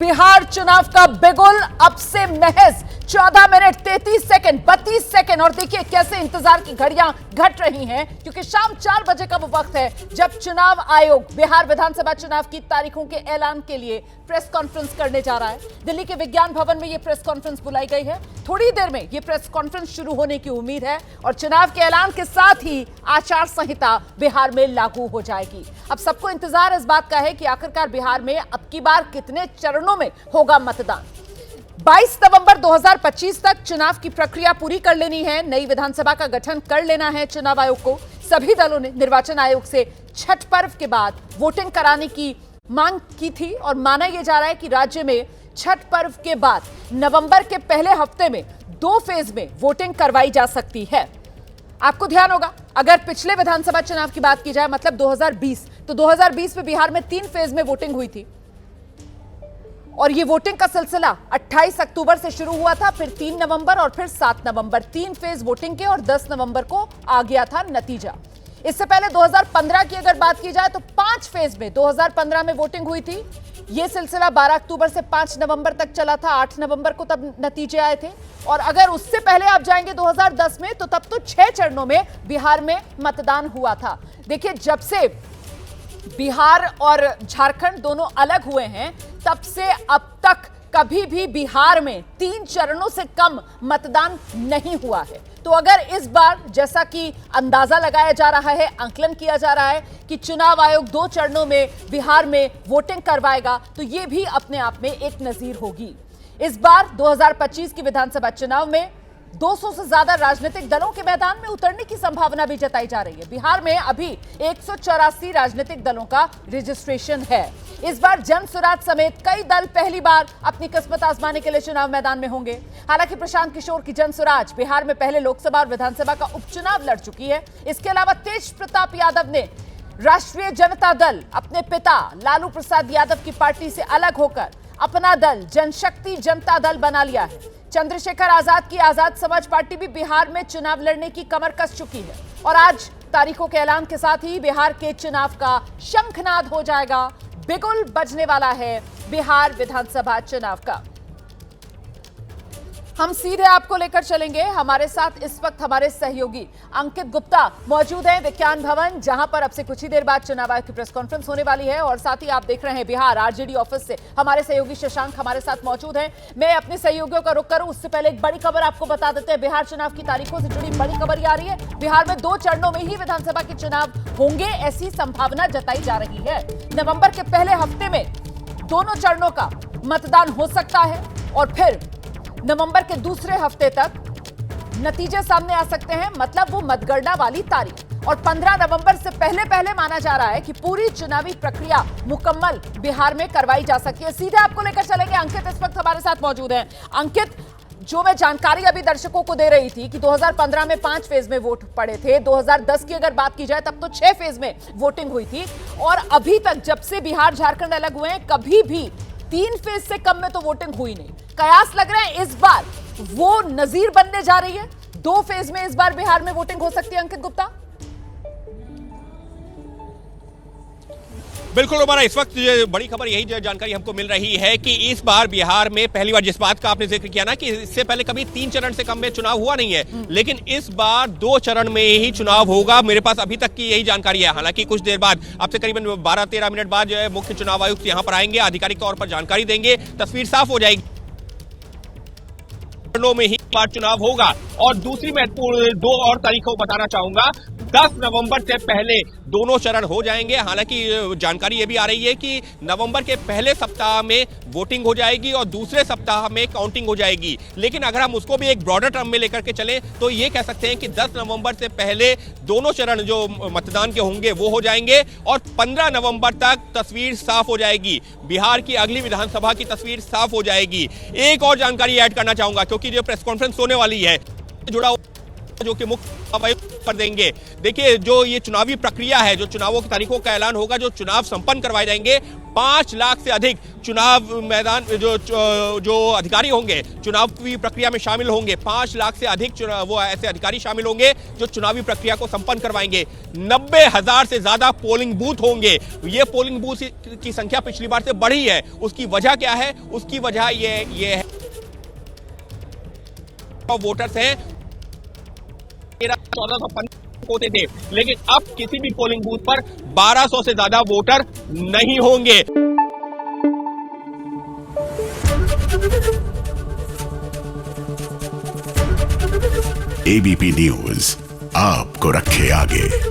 बिहार चुनाव का बिगुल अब से महज 14 मिनट 33 सेकंड 32 सेकंड और देखिए कैसे इंतजार की घड़ियां घट रही हैं क्योंकि शाम 4 बजे का वो वक्त है जब चुनाव आयोग बिहार विधानसभा चुनाव की तारीखों के ऐलान के लिए प्रेस कॉन्फ्रेंस करने जा रहा है। दिल्ली के विज्ञान भवन में यह प्रेस कॉन्फ्रेंस बुलाई गई है। थोड़ी देर में यह प्रेस कॉन्फ्रेंस शुरू होने की उम्मीद है और चुनाव के ऐलान के साथ ही आचार संहिता बिहार में लागू हो जाएगी। अब सबको इंतजार इस बात का है कि आखिरकार बिहार में अब की बार कितने चरणों में होगा मतदान। 22 नवंबर 2025 तक चुनाव की प्रक्रिया पूरी कर लेनी है। नई विधानसभा का गठन कर लेना है चुनाव आयोग को। सभी दलों ने निर्वाचन आयोग से छठ पर्व के बाद वोटिंग कराने की मांग की थी और माना यह जा रहा है कि राज्य में छठ पर्व के बाद नवंबर के पहले हफ्ते में 2 फेज में वोटिंग करवाई जा सकती है। आपको ध्यान होगा अगर पिछले विधानसभा चुनाव की बात की जाए मतलब 2020 तो 2020 में बिहार में 3 फेज में वोटिंग हुई थी और ये वोटिंग का सिलसिला 28 अक्टूबर से शुरू हुआ था, फिर 3 नवंबर और फिर 7 नवंबर 3 फेज वोटिंग के और 10 नवंबर को आ गया था नतीजा। इससे पहले 2015 की अगर बात की जाए तो 5 फेज में 2015 में वोटिंग हुई थी। यह सिलसिला 12 अक्टूबर से 5 नवंबर तक चला था। 8 नवंबर को तब नतीजे आए थे और अगर उससे पहले आप जाएंगे 2010 में तो तब तो 6 चरणों में बिहार में मतदान हुआ था। देखिए जब से बिहार और झारखंड दोनों अलग हुए हैं तब से अब तक कभी भी बिहार में 3 चरणों से कम मतदान नहीं हुआ है। तो अगर इस बार जैसा कि अंदाजा लगाया जा रहा है, आंकलन किया जा रहा है कि चुनाव आयोग 2 चरणों में बिहार में वोटिंग करवाएगा तो यह भी अपने आप में एक नजीर होगी। इस बार 2025 की विधानसभा चुनाव में 200 से ज्यादा राजनीतिक दलों के मैदान में उतरने की संभावना भी जताई जा रही है। बिहार में अभी 184 राजनीतिक दलों का रजिस्ट्रेशन है। इस बार जन स्वराज समेत कई दल पहली बार अपनी किस्मत आजमाने के लिए चुनाव मैदान में होंगे। हालांकि प्रशांत किशोर की जन स्वराज बिहार में पहले लोकसभा और विधानसभा का उपचुनाव लड़ चुकी है। इसके अलावा तेज प्रताप यादव ने राष्ट्रीय जनता दल अपने पिता लालू प्रसाद यादव की पार्टी से अलग होकर अपना दल जनशक्ति जनता दल बना लिया है। चंद्रशेखर आजाद की आजाद समाज पार्टी भी बिहार में चुनाव लड़ने की कमर कस चुकी है और आज तारीखों के ऐलान के साथ ही बिहार के चुनाव का शंखनाद हो जाएगा। बिगुल बजने वाला है बिहार विधानसभा चुनाव का। हम सीधे आपको लेकर चलेंगे। हमारे साथ इस वक्त हमारे सहयोगी अंकित गुप्ता मौजूद हैं विज्ञान भवन, जहां पर अब से कुछ ही देर बाद चुनाव आयोग की प्रेस कॉन्फ्रेंस होने वाली है और साथ ही आप देख रहे हैं बिहार आरजेडी ऑफिस से हमारे सहयोगी शशांक हमारे साथ मौजूद हैं। मैं अपने सहयोगियों का रुख करूं उससे पहले एक बड़ी खबर आपको बता देते हैं। बिहार चुनाव की तारीखों से जुड़ी बड़ी खबर आ रही है। बिहार में 2 चरणों में ही विधानसभा के चुनाव होंगे, ऐसी संभावना जताई जा रही है। नवंबर के पहले हफ्ते में दोनों चरणों का मतदान हो सकता है और फिर नवंबर के दूसरे हफ्ते तक नतीजे सामने आ सकते हैं, मतलब वो मतगणना वाली तारीख। और 15 नवंबर से पहले माना जा रहा है कि पूरी चुनावी प्रक्रिया मुकम्मल बिहार में करवाई जा सकती है। सीधे आपको लेकर चलेंगे। अंकित इस वक्त हमारे साथ मौजूद हैं। अंकित, जो मैं जानकारी अभी दर्शकों को दे रही थी कि 2015 में 5 फेज में वोट पड़े थे, 2010 की अगर बात की जाए तब तो 6 फेज में वोटिंग हुई थी और अभी तक जब से बिहार झारखंड अलग हुए हैं कभी भी 3 फेज से कम में तो वोटिंग हुई नहीं। कयास लग रहा है इस बार वो नजीर बनने जा रही है। 2 फेज में इस बार बिहार में वोटिंग हो सकती है। अंकित गुप्ता, बिल्कुल हमारा इस वक्त बड़ी खबर यही जानकारी हमको मिल रही है कि इस बार बिहार में पहली बार, जिस बात का आपने जिक्र किया ना कि इससे पहले कभी 3 चरण से कम में चुनाव हुआ नहीं है, लेकिन इस बार 2 चरण में ही चुनाव होगा। मेरे पास अभी तक की यही जानकारी है। हालांकि कुछ देर बाद, अब से करीबन 12-13 मिनट बाद जो है मुख्य चुनाव आयुक्त यहां पर आएंगे, आधिकारिक तौर पर जानकारी देंगे, तस्वीर साफ हो जाएगी। चरणों में ही बार चुनाव होगा। और दूसरी महत्वपूर्ण 2 और तारीखों बताना चाहूंगा। 10 नवंबर से पहले दोनों चरण हो जाएंगे। हालांकि जानकारी ये भी आ रही है कि नवंबर के पहले सप्ताह में वोटिंग हो जाएगी और दूसरे सप्ताह में काउंटिंग हो जाएगी। लेकिन अगर हम उसको भी एक ब्रॉडर टर्म में लेकर के चलें तो ये कह सकते हैं कि 10 नवंबर से पहले दोनों चरण जो मतदान के होंगे वो हो जाएंगे और 15 नवंबर तक तस्वीर साफ हो जाएगी। बिहार की अगली विधानसभा की तस्वीर साफ हो जाएगी। एक और जानकारी ऐड करना चाहूंगा क्योंकि जो प्रेस कॉन्फ्रेंस होने वाली है जुड़ा जो कि मुख्य पर देंगे। देखिए, जो ये चुनावी प्रक्रिया है, जो चुनावों की तारीखों का ऐलान होगा, जो चुनाव संपन्न करवाए जाएंगे, 5 लाख से अधिक चुनाव मैदान जो अधिकारी होंगे, चुनावी प्रक्रिया में शामिल होंगे। 5 लाख से अधिक वो ऐसे अधिकारी शामिल होंगे जो चुनावी प्रक्रिया को संपन्न करवाएंगे। 90,000 से ज्यादा पोलिंग बूथ होंगे। ये पोलिंग बूथ की संख्या पिछली बार से बढ़ी है। उसकी वजह क्या है? उसकी वजह ये है, वोटर्स हैं 1415 होते थे, लेकिन अब किसी भी पोलिंग बूथ पर 1200 से ज्यादा वोटर नहीं होंगे। एबीपी न्यूज आपको रखे आगे।